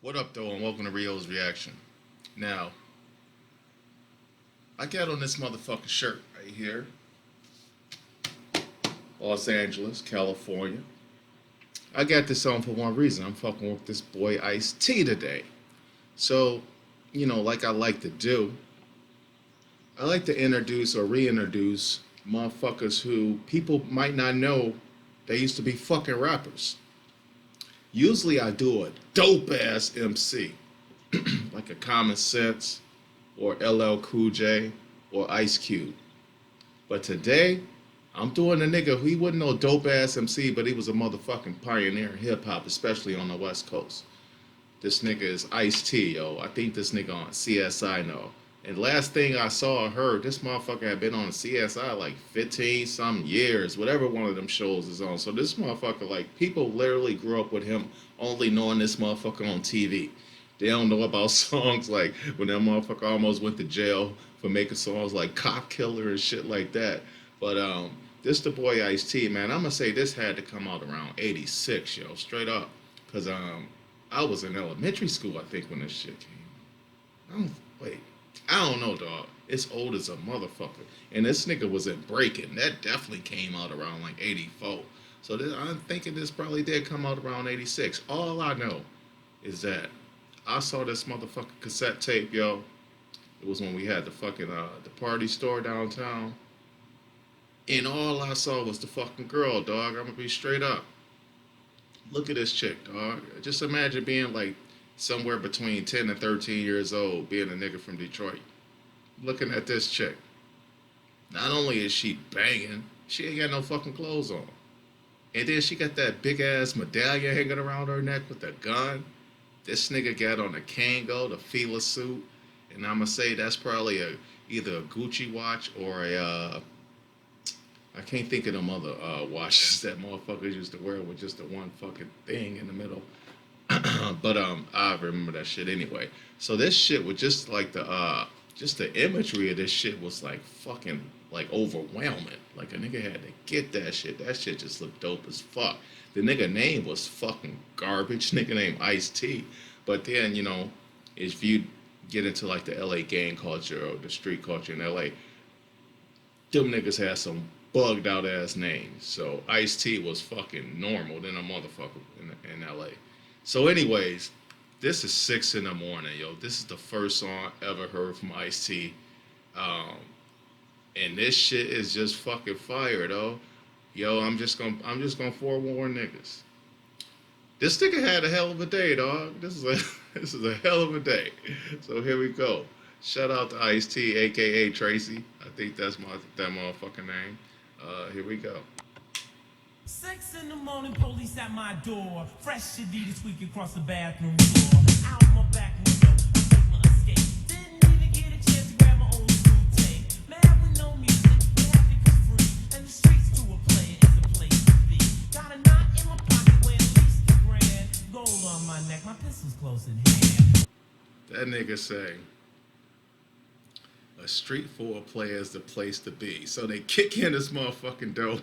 What up, though, and welcome to Rio's Reaction. Now, I got on this motherfucking shirt right here, Los Angeles, California. I got this on for one reason. I'm fucking with this boy Ice T today. So, like I like to do, I like to introduce or reintroduce motherfuckers who people might not know they used to be fucking rappers. Usually I do a dope ass MC, like a Common Sense or LL Cool J or Ice Cube. But today, I'm doing a nigga who he wasn't no dope ass MC, but he was a motherfucking pioneer in hip hop, especially on the West Coast. This nigga is Ice T, yo. I think this nigga on CSI now. And last thing I saw or heard, this motherfucker had been on CSI like 15 some years, whatever one of them shows is on. So this motherfucker, like, people literally grew up with him only knowing this motherfucker on TV. They don't know about songs like when that motherfucker almost went to jail for making songs like Cop Killer and shit like that. But this the boy Ice T, man. I'm gonna say this had to come out around '86, yo, straight up, cause I was in elementary school, I think, when this shit came. I don't wait. I don't know, dog. It's old as a motherfucker. And this nigga was in Breaking. That definitely came out around like '84. So I'm thinking this probably did come out around '86. All I know is that I saw this motherfucking cassette tape, yo. It was when we had the fucking the party store downtown. And all I saw was the fucking girl, dog. I'm gonna be straight up. Look at this chick, dog. Just imagine being like somewhere between 10 and 13 years old, being a nigga from Detroit. Looking at this chick. Not only is she banging, she ain't got no fucking clothes on. And then she got that big ass medallion hanging around her neck with a gun. This nigga got on a Kango, the Fila suit. And I'ma say that's probably either a Gucci watch or I can't think of them other watches that motherfuckers used to wear with just the one fucking thing in the middle. But I remember that shit anyway. So this shit was just the imagery of this shit was like fucking like overwhelming. Like a nigga had to get that shit. That shit just looked dope as fuck. The nigga name was fucking garbage. Nigga named Ice T. But then, if you get into like the LA gang culture or the street culture in LA, them niggas had some bugged out ass names. So Ice T was fucking normal than a motherfucker in LA. So, anyways, this is 6 in the morning, yo. This is the first song I ever heard from Ice T. Um, and this shit is just fucking fire, though. Yo, I'm just gonna forewarn niggas. This nigga had a hell of a day, dog. This is a this is a hell of a day. So here we go. Shout out to Ice T, aka Tracy. I think that's that motherfucking name. Here we go. 6 in the morning, police at my door. Fresh Adidas squeaking across the bathroom floor. Out my back window, I take my escape. Didn't even get a chance to grab my old school tape. Mad with no music, but happy 'cause free. And the streets to a player is a place to be. Got a knot in my pocket weighing at least a grand. Gold on my neck, my pistol's close in hand. That nigga say a street full of players the place to be. So they kick in this motherfucking dough.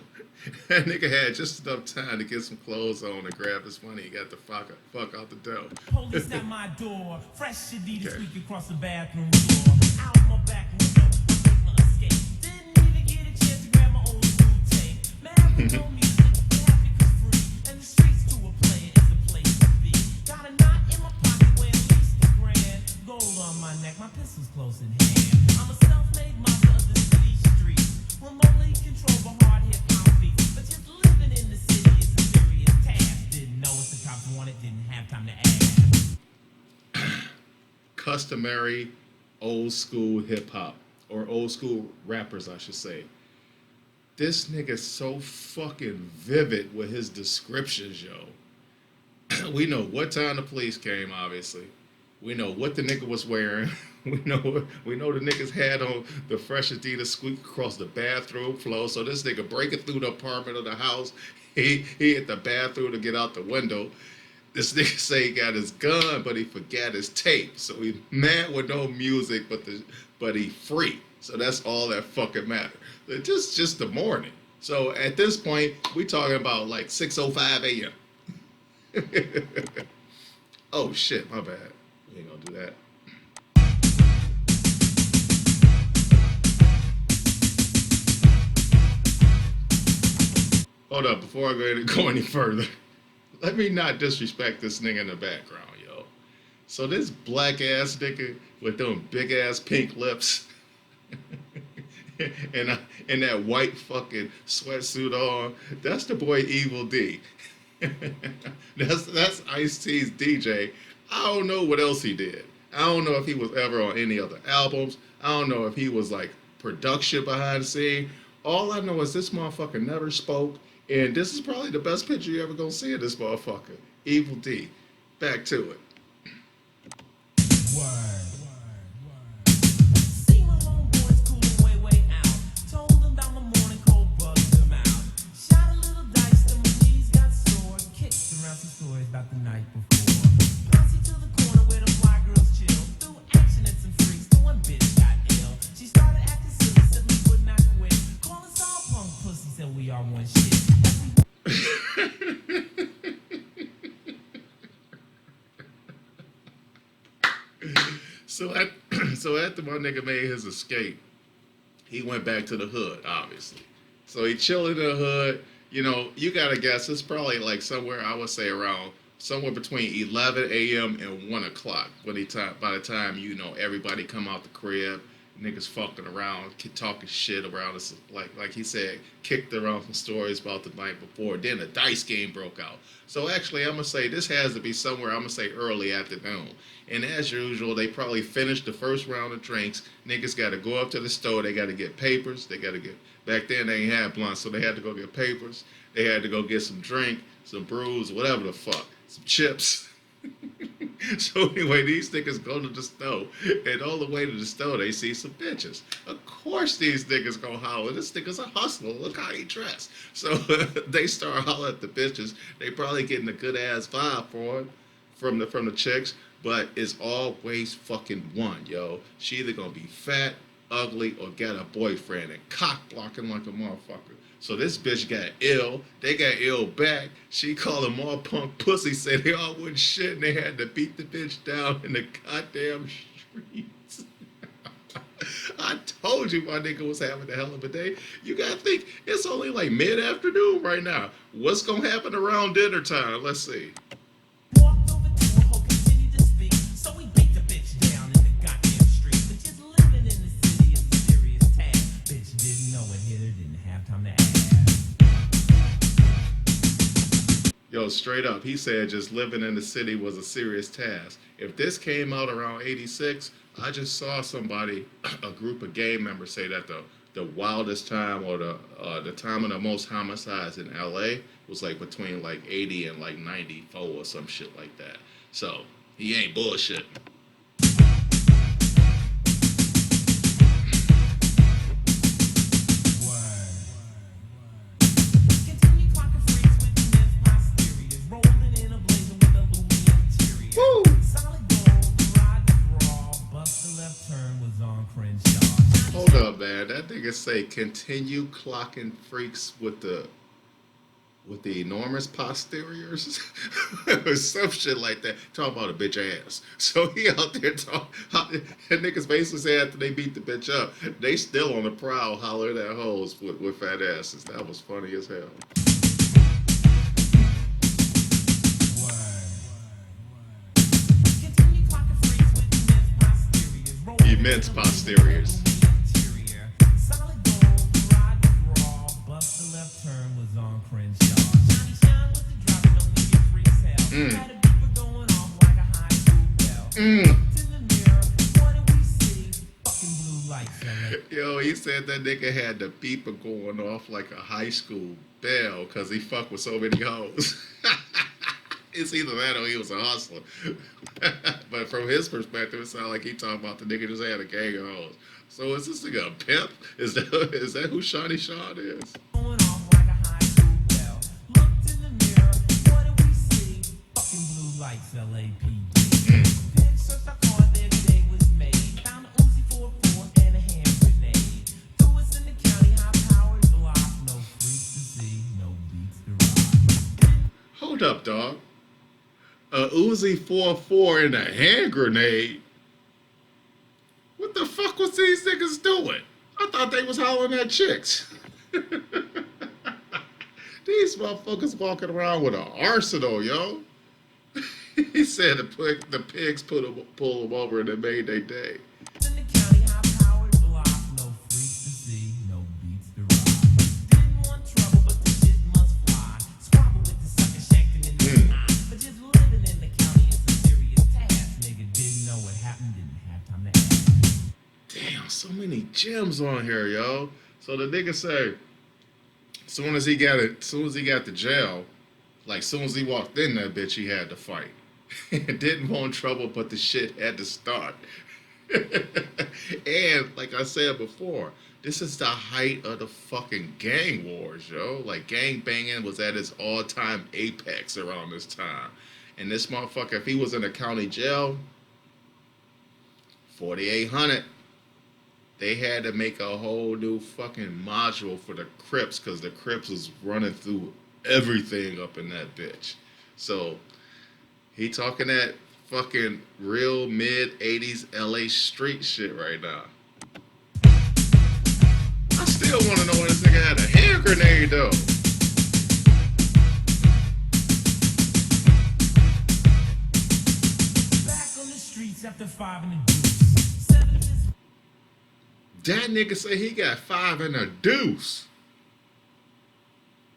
That nigga had just enough time to get some clothes on and grab his money. He got the fuck out the dough. Police at my door. Fresh Adidas Okay. squeak across the bathroom floor. Out my back window, I take my escape. Didn't even get a chance to grab my old school tape. Mad with no music, but happy 'cause free. And the streets to a player is the place to be. Got a knot in my pocket weighing at least a grand. Gold on my neck, my pistol's close in hand. I'm a self-made monster of the city streets. Remotely controlled by hard hip-hop beats. But just living in the city is a serious task. Didn't know what the cops wanted, didn't have time to ask. Customary old school hip hop or old school rappers, I should say. This nigga's so fucking vivid with his descriptions, yo. We know what time the police came, obviously. We know what the nigga was wearing. We know the niggas had on the fresh Adidas squeak across the bathroom floor. So this nigga breaking through the apartment of the house. He hit the bathroom to get out the window. This nigga say he got his gun, but he forgot his tape. So he mad with no music, but he free. So that's all that fucking matter. Just the morning. So at this point, we talking about like 6:05 a.m. Oh shit, my bad. We ain't gonna do that. Hold up, before I go any further, let me not disrespect this nigga in the background, yo. So this black ass nigga with them big ass pink lips and that white fucking sweatsuit on, that's the boy Evil D. That's Ice T's DJ. I don't know what else he did. I don't know if he was ever on any other albums. I don't know if he was like production behind the scene. All I know is this motherfucker never spoke, and this is probably the best picture you ever gonna see of this motherfucker. Evil D. Back to it. See my homeboys coolin' way, way out. Told them down the morning cold, bugged them out. Shot a little dice, then my knees got sore. Kicked around some stories about the night before. Bouncy to the corner where the fly girls chill. Threw action at some freaks, the one bitch got ill. She started acting silly, said we would not quit. Call us all punk pussy, said we are one shit. So at, so after my nigga made his escape, he went back to the hood, obviously. So he chilled in the hood. You know, you gotta guess it's probably like somewhere I would say around somewhere between 11 a.m. and 1 o'clock. By the time you know everybody come out the crib, niggas fucking around, talking shit around us, like he said, kicked around some stories about the night before. Then a dice game broke out. So actually, I'm gonna say this has to be somewhere. I'm gonna say early afternoon. And as usual, they probably finished the first round of drinks. Niggas got to go up to the store. They got to get papers. They got to get back then they ain't had blunts, so they had to go get papers. They had to go get some drink, some brews, whatever the fuck, some chips. So anyway, these niggas go to the store, and all the way to the store, they see some bitches. Of course, these niggas gonna holler. This nigga's a hustler. Look how he dressed. So they start hollering at the bitches. They probably getting a good ass vibe from the chicks, but it's always fucking one, yo. She either gonna be fat, ugly, or got a boyfriend and cock blocking like a motherfucker. So this bitch got ill. They got ill back. She called them all punk pussy. Said they all wouldn't shit and they had to beat the bitch down in the goddamn streets. I told you my nigga was having a hell of a day. You gotta think it's only like mid-afternoon right now. What's gonna happen around dinner time? Let's see. Walked over to her, hoe continued to speak. So we beat the bitch down in the goddamn street. But just living in the city is a serious task. Bitch didn't know it, hit her, didn't have time to ask. Yo, straight up, he said just living in the city was a serious task. If this came out around 86, I just saw somebody, a group of gay members say that the wildest time or the time of the most homicides in LA was like between like 80 and like 94 or some shit like that. So he ain't bullshitting. Continue clocking freaks with the men's posteriors. Rolling in a blazer with a Louis interior. Woo! Solid gold, the ride the brawl. Bust the left turn was on Crenshaw. Hold up, man. That nigga say continue clocking freaks with the enormous posteriors or some shit like that. Talk about a bitch ass. So he out there and niggas basically say after they beat the bitch up, they still on the prowl hollering at hoes with fat asses. That was funny as hell. Continue clocking freaks with the men's posteriors. Rolling Immense in a blazer with a posteriors. Louis interior. Solid gold, the ride the brawl. Bust the left turn was on Crenshaw. Shiny shine with the drop, don't leave your freaks hell. Had a beeper going off like a high school bell. Looked in the mirror, what did we see? Fucking blue lights, LA. Yo, he said that nigga had the beeper going off like a high school bell because he fucked with so many hoes. It's either that or he was a hustler. But from his perspective, it sounded like he talking about the nigga just had a gang of hoes. So is this nigga a pimp? Is that who Shawty Sean is? Going off like a high school bell. Looked in the mirror, what did we see? Fucking blue lights, LAPD. Pig searched our car, their day was made. Found a Uzi 44 and a hand grenade. Threw us in the county, high-powered block. No freaks to see, no beats to rock. Hold up, dog. A A Uzi 44 and a hand grenade. What the fuck was these niggas doing? I thought they was hollering at chicks. These motherfuckers walking around with an arsenal, yo. He said the pigs pull them over and it made their day. In the county, high-powered block, no freaks to see, no beats to rock. Didn't want trouble, but the shit must fly. Squabble with the sucker, shanked him in the eye. But just living in the county is a serious task. Nigga didn't know what happened, didn't have time to ask. Damn, so many gems on here, yo. So the nigga say, soon as he got to jail, like soon as he walked in that bitch, he had to fight. Didn't want trouble, but the shit had to start. And like I said before, this is the height of the fucking gang wars, yo. Like gang banging was at its all-time apex around this time. And this motherfucker, if he was in a county jail, 4,800. They had to make a whole new fucking module for the Crips because the Crips was running through everything up in that bitch. So he talking that fucking real mid 80s LA street shit right now. I still want to know why this nigga had a hand grenade though. Back on the streets after 5 in the deuce. 7 years. That nigga say he got 5 in a deuce.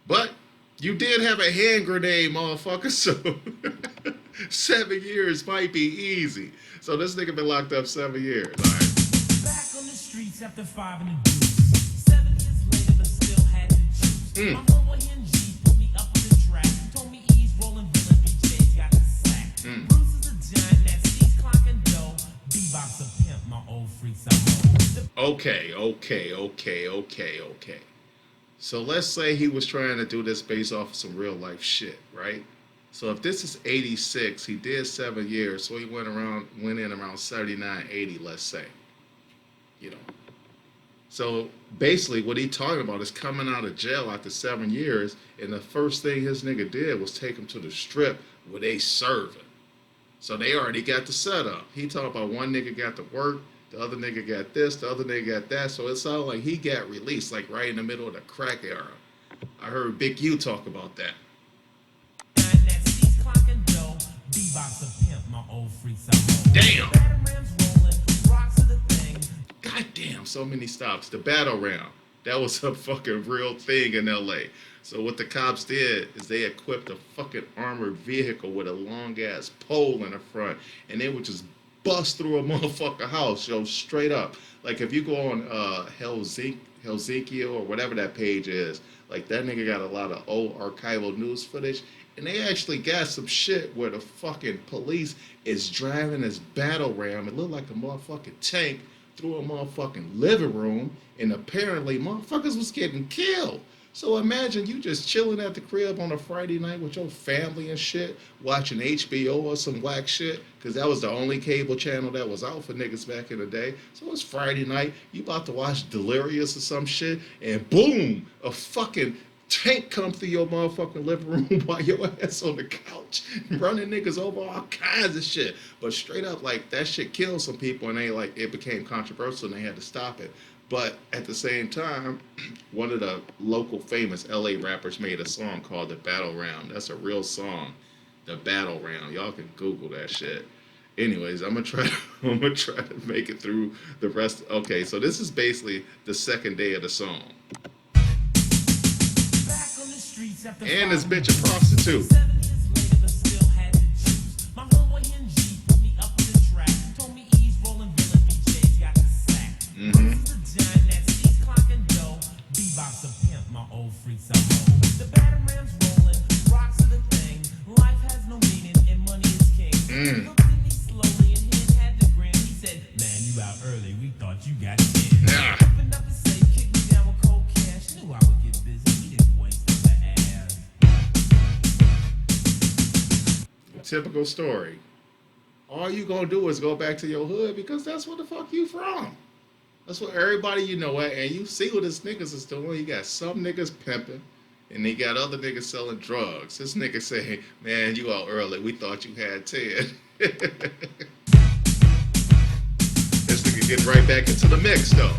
But you did have a hand grenade, motherfucker, so 7 years might be easy. So this nigga been locked up 7 years. All right. Back on the streets after 5 in the deuce. 7 years later, but still had to choose. My homeboy G put me up on the track. Told me he's rolling villain, BJ's got the sack. Bruce is a giant that sees clocking dough. Bebop's a pimp, my old freaks I hold. Okay. So let's say he was trying to do this based off of some real life shit, right? So if this is 86, he did 7 years, so he went in around 79, 80, let's say. You know. So basically what he talking about is coming out of jail after 7 years, and the first thing his nigga did was take him to the strip where they serving. So they already got the setup. He talking about one nigga got to work, the other nigga got this, the other nigga got that. So it sounded like he got released, like right in the middle of the crack era. I heard Big U talk about that. That sees clocking dough. Bebop's a pimp, my old freaks I hold. Damn! Batarangs rolling, rocks are the thing. Goddamn, so many stops. The battle round. That was a fucking real thing in LA. So what the cops did is they equipped a fucking armored vehicle with a long ass pole in the front, and they would just bust through a motherfucker house, yo, straight up. Like if you go on Helsinki or whatever that page is, like that nigga got a lot of old archival news footage, and they actually got some shit where the fucking police is driving this battle ram. It looked like a motherfucking tank through a motherfucking living room, and apparently motherfuckers was getting killed. So imagine you just chilling at the crib on a Friday night with your family and shit, watching HBO or some whack shit, because that was the only cable channel that was out for niggas back in the day. So it's Friday night, you about to watch Delirious or some shit, and boom, a fucking tank come through your motherfucking living room while your ass on the couch, running niggas over all kinds of shit. But straight up, like, that shit killed some people, and it became controversial, and they had to stop it. But at the same time, one of the local famous LA rappers made a song called The Battle Round. That's a real song, The Battle Round. Y'all can Google that shit. Anyways, I'm gonna try to make it through the rest. Okay, so this is basically the second day of the song. Back on the streets after And this 5 bitch a prostitute. 7 years later, but still had to choose. My homeboy G put me up on the track. Told me he's rolling villain, BJ's got the sack. Bruce is a giant that sees clocking dough. Bebop's a pimp, my old freaks I hold. The Batarangs rolling, rocks are the thing. Life has no meaning and money is king. He looked at me slowly and he had to grin. He said, man, you out early, we thought you got 10. Nah. Opened up the safe, kicked me down with cold cash. Knew I would get busy, he didn't waste the ass. Typical story. All you gonna do is go back to your hood because that's where the fuck you from. That's what everybody you know at, and you see what this niggas is doing. You got some niggas pimping, and they got other niggas selling drugs. This nigga say, man, you out early. We thought you had 10. This nigga get right back into the mix, though.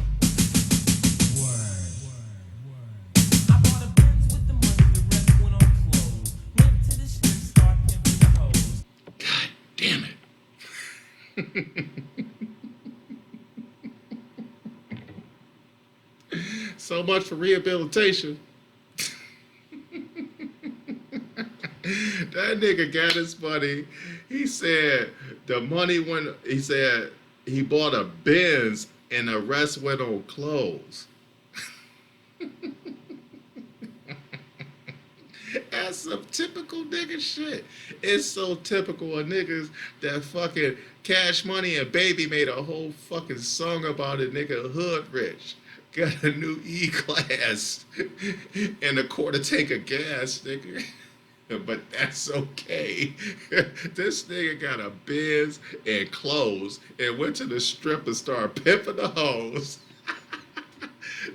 I bought a Benz with the money, the rest went on clothes. Went to the strip, start pimping the hoes. God damn it. So much for rehabilitation. That nigga got his money. He said the money went, he said he bought a Benz and the rest went on clothes. That's some typical nigga shit. It's so typical of niggas that fucking Cash Money and Baby made a whole fucking song about it, nigga hood rich. Got a new E-Class and a quarter tank of gas, nigga. But that's okay. This nigga got a Benz and clothes and went to the strip and started pimping the hoes.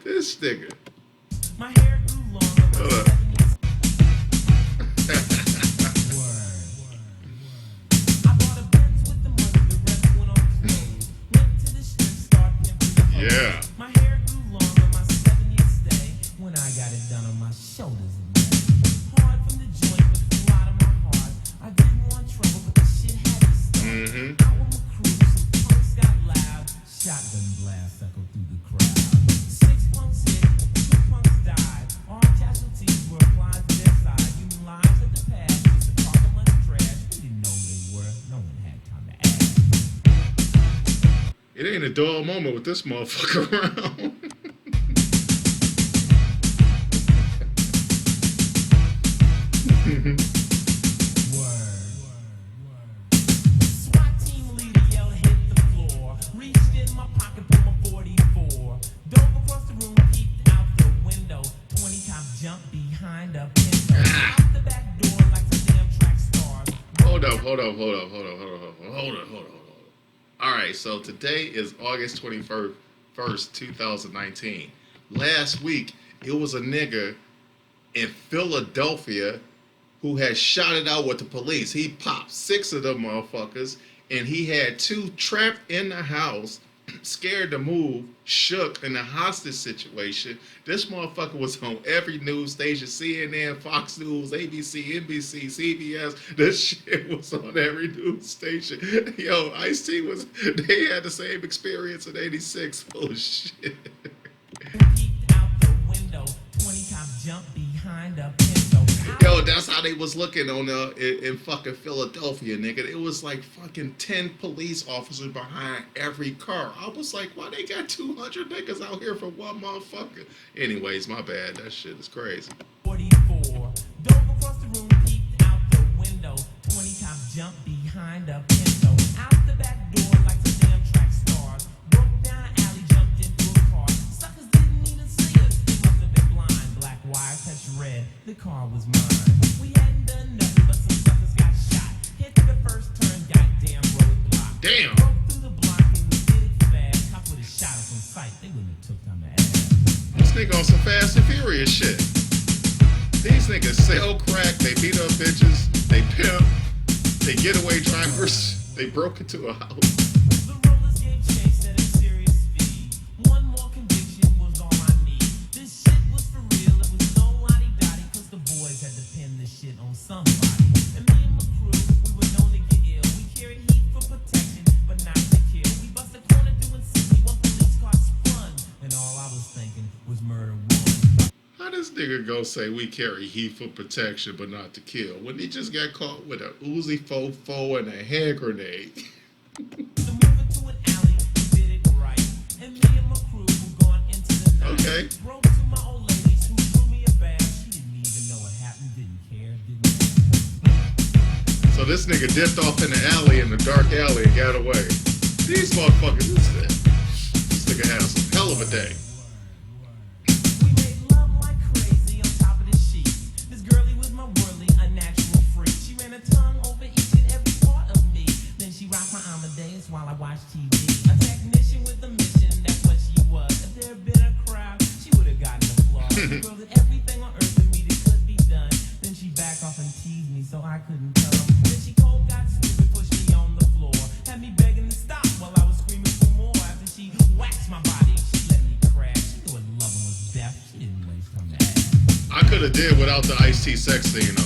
This nigga. My hair grew long on my Hold up. 70s. I bought a Benz with the money, the rest went on clothes. Went to the strip, start pimping the hoes. Yeah. My hair grew long on my 70th day. When I got it done on my shoulders and neck. Hard from the joint, but flew out of my heart. I didn't want trouble, but the shit had to start. Mm-hmm. Out with my crew, some punks got loud. Shotgun blast echoed through the crowd. 6 punks hit, 2 punks died. All casualties were applied to their side. Human lives at the past, just a talk of money trash. We didn't know who they were, no one had time to ask. It ain't a dull moment with this motherfucker around. SWAT team leader yelled, hit the floor. Reached in my pocket, pulled my 44. Dove across the room, peeped out the window. 20 cops jumped behind a pinto. Out the back door like some damn track stars. Hold up. All right, so today is August 21st, 2019. Last week, it was a nigga in Philadelphia who had shot it out with the police. He popped 6 of them motherfuckers, and he had 2 trapped in the house, scared to move, shook in a hostage situation. This motherfucker was on every news station, CNN, Fox News, ABC, NBC, CBS. This shit was on every news station. Yo, Ice-T they had the same experience in 86. Oh shit. Peeped out the window. 20 cops jumped behind a pinto. Yo, that's how they was looking on in fucking Philadelphia, nigga. It was like fucking 10 police officers behind every car. I was like, why they got 200 niggas out here for one motherfucker? Anyways, my bad. That shit is crazy. 44. Dove across the room, peeped out the window. 20 cops jumped behind a pinto. Out the back door like some damn track stars. Broke down an alley, jumped into a car. Suckers didn't even see us. They must have been blind. Black wire touched red. The car was mine. We hadn't done nothing, but some suckers got shot. Hit the first turn, goddamn roadblock. Damn. Broke through the block and we did it fast. Cops would have shot us on sight. They wouldn't have took time to ask. This nigga on some Fast and Furious shit. These niggas sell crack, they beat up bitches, they pimp, they getaway drivers, they broke into a house. The rollers gave chase at a serious speed. One more conviction was all I need. This shit was for real, it was no lottie-dottie, cause the boys had to pin this shit on somebody. And me and my crew, we were known to get ill. We carried heat for protection, but not to kill. We busted corner doing 60, one police car spun. And all I was thinking was murder one. How this nigga go say we carry heat for protection but not to kill when he just got caught with a Uzi fofo and a hand grenade? So moving to an alley, we did it right. And me and my crew were going into the night. Okay. Broke to my old ladies who threw me a bag. She didn't even know what happened, didn't care, didn't. So this nigga dipped off in the alley, in the dark alley, and got away. These motherfuckers, this nigga had some hell of a day. We made love like crazy on top of the sheets. This girlie was my worldly, a natural freak. She ran her tongue over each and every part of me. Then she rocked my Amadeus while I watched TV. A technician with a mission, that's what she was. If there had been a crowd, she would have gotten applause. The girl did everything on earth for me that could could have did without the iced tea sex scene though.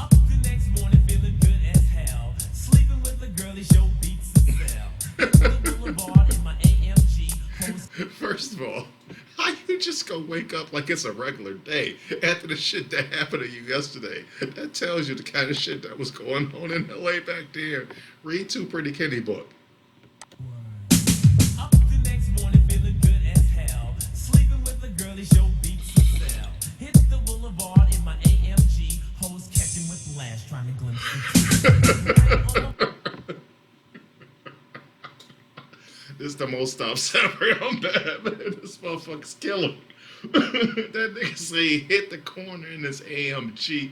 Up the next morning, feeling good as hell. Sleeping with a girl, is your beats to sell. Hit the boulevard in my AMG. Hoes First of all, how you just go wake up like it's a regular day after the shit that happened to you yesterday? That tells you the kind of shit that was going on in LA back there. Read Two Pretty Kitty book. up the next morning, feeling good as hell. Sleeping with a girl, is your beats to sell. Hit the boulevard in my AMG. Hoes catching whiplash, trying to glimpse the This is the most stops ever. I'm bad, man. This motherfucker's killing. That nigga say he hit the corner in his AMG.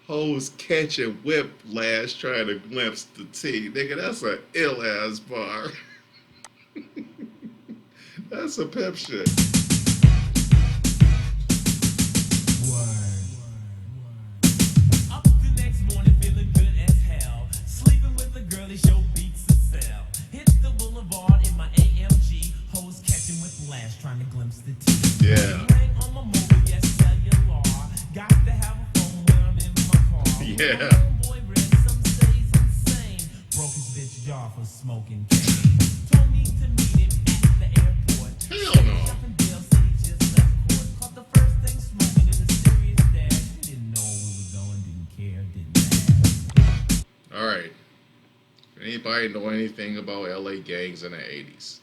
Hoes catching whiplash trying to glimpse the T. Nigga, that's an ill ass bar. That's a pep shit. Up the next morning, feeling good as hell. Sleeping with a girl, is your beats to sell. Hit the boulevard in my AMG. Hoes catching whiplash, trying to glimpse the T. Yeah. Rang on my mobile, yes, cellular. Got to have a phone when I'm in my car. Yeah. My homeboy read some say he's insane. Broke his bitch jaw for smoking cane. Told me to meet him at the airport. Hell no. Dale said he just left court. Caught the first thing smoking in a serious dash. Didn't know where we were going, didn't care, didn't ask. All right. Anybody know anything about LA gangs in the 80s?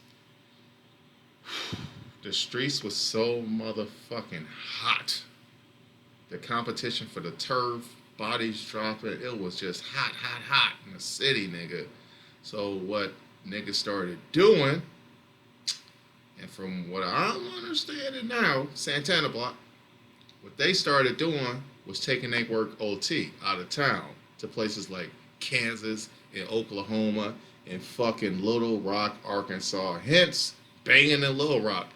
The streets was so motherfucking hot. The competition for the turf, bodies dropping, it was just hot, hot, hot in the city, nigga. So what niggas started doing, and from what I'm understanding now, Santana Block, what they started doing was taking their work OT out of town to places like Kansas and Oklahoma and fucking Little Rock, Arkansas. Hence, banging in Little Rock.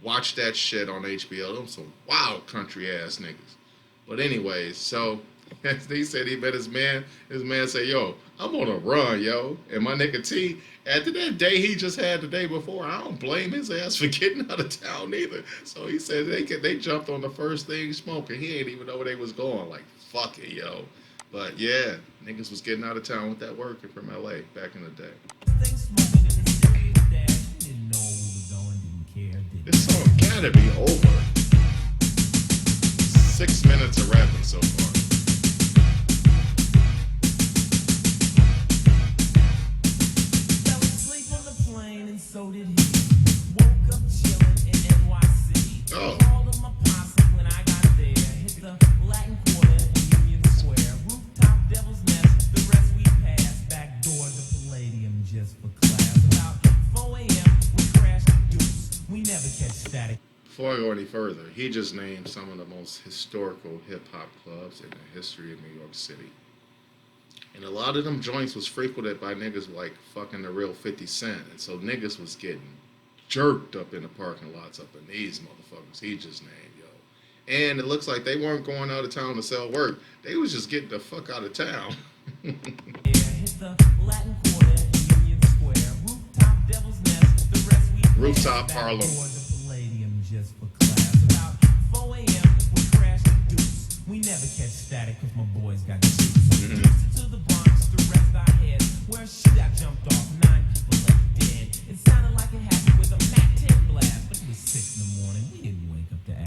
Watch that shit on HBO. Them some wild country ass niggas. But anyways, so he said he met his man. His man said, yo, I'm on a run, yo. And my nigga T, after that day he just had the day before, I don't blame his ass for getting out of town either. So he said they jumped on the first thing smoking. He ain't even know where they was going. Like, fuck it, yo. But yeah, niggas was getting out of town with that working from LA back in the day. Thing smoking in a serious dash. Didn't know where we were going, didn't care, didn't This song gotta be over. 6 minutes of rapping so far. Fell asleep on the plane and so did he. Woke up chilling in NYC. Oh. Called him my posse when I got there. Hit the Latin Quarter in Union Square. Rooftop Devil's Nest, the rest we passed. Back door the Palladium just for class. About 4 a.m. we crashed the Deuce. We never catch static. Before I go any further, he just named some of the most historical hip-hop clubs in the history of New York City. And a lot of them joints was frequented by niggas like fucking the real 50 Cent. And so niggas was getting jerked up in the parking lots up in these motherfuckers he just named, yo. And it looks like they weren't going out of town to sell work. They was just getting the fuck out of town. Yeah, hit the Latin Quarter in Union Square. Rooftop Devil's Nest, the rest we passed. Rooftop Back Harlem. door the Palladium just for class. About 4 a.m. we crashed the Deuce. We never catch static cause my boys got juice. Deuce to the Bronx, the rest I head. Where a shootout jumped off, 9 people left dead. It sounded like it happened with a Mac 10 blast, but it was 6 in the morning. We didn't wake up to ask.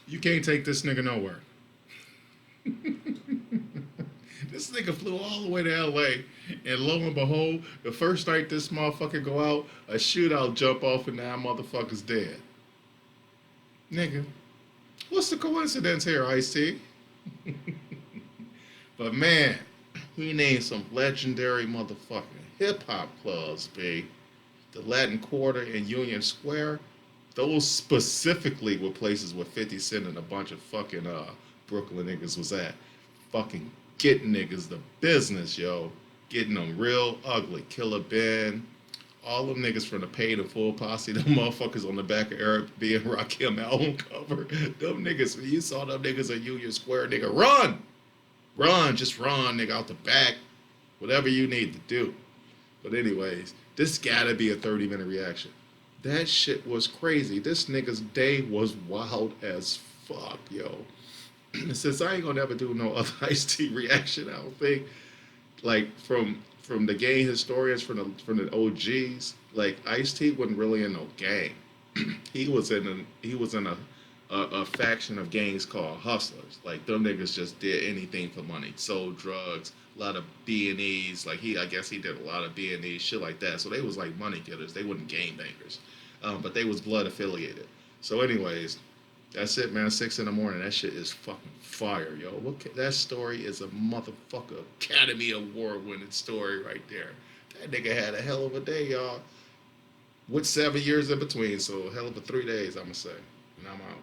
You can't take this nigga nowhere. This nigga flew all the way to LA, and lo and behold, the first night this motherfucker go out, a shootout jump off and now motherfucker's dead. Nigga, what's the coincidence here, Ice-T? But man, he named some legendary motherfucking hip-hop clubs, B. The Latin Quarter and Union Square. Those specifically were places where 50 Cent and a bunch of fucking Brooklyn niggas was at. Fucking getting niggas the business, yo. Getting them real ugly. Killer Ben, All them niggas from the Paid in Full posse, them motherfuckers on the back of Eric B. and Rakim album cover. Them niggas, when you saw them niggas at Union Square, nigga, run! Run, just run, nigga, out the back. Whatever you need to do. But anyways, this gotta be a 30-minute reaction. That shit was crazy. This nigga's day was wild as fuck, yo. Since I ain't gonna ever do no other Ice-T reaction, I don't think, like from the gang historians, from the OGs, like Ice-T wasn't really in no gang. He was in a faction of gangs called hustlers. Like them niggas just did anything for money, sold drugs, a lot of B&Es. Like I guess he did a lot of B&Es, shit like that. So they was like money killers. They wasn't gang bangers, but they was blood affiliated. So anyways, that's it, man. 6 in the morning. That shit is fucking fire, yo. That story is a motherfucker Academy Award winning story right there. That nigga had a hell of a day, y'all. With 7 years in between, so a hell of a 3 days, I'ma say. And I'm out.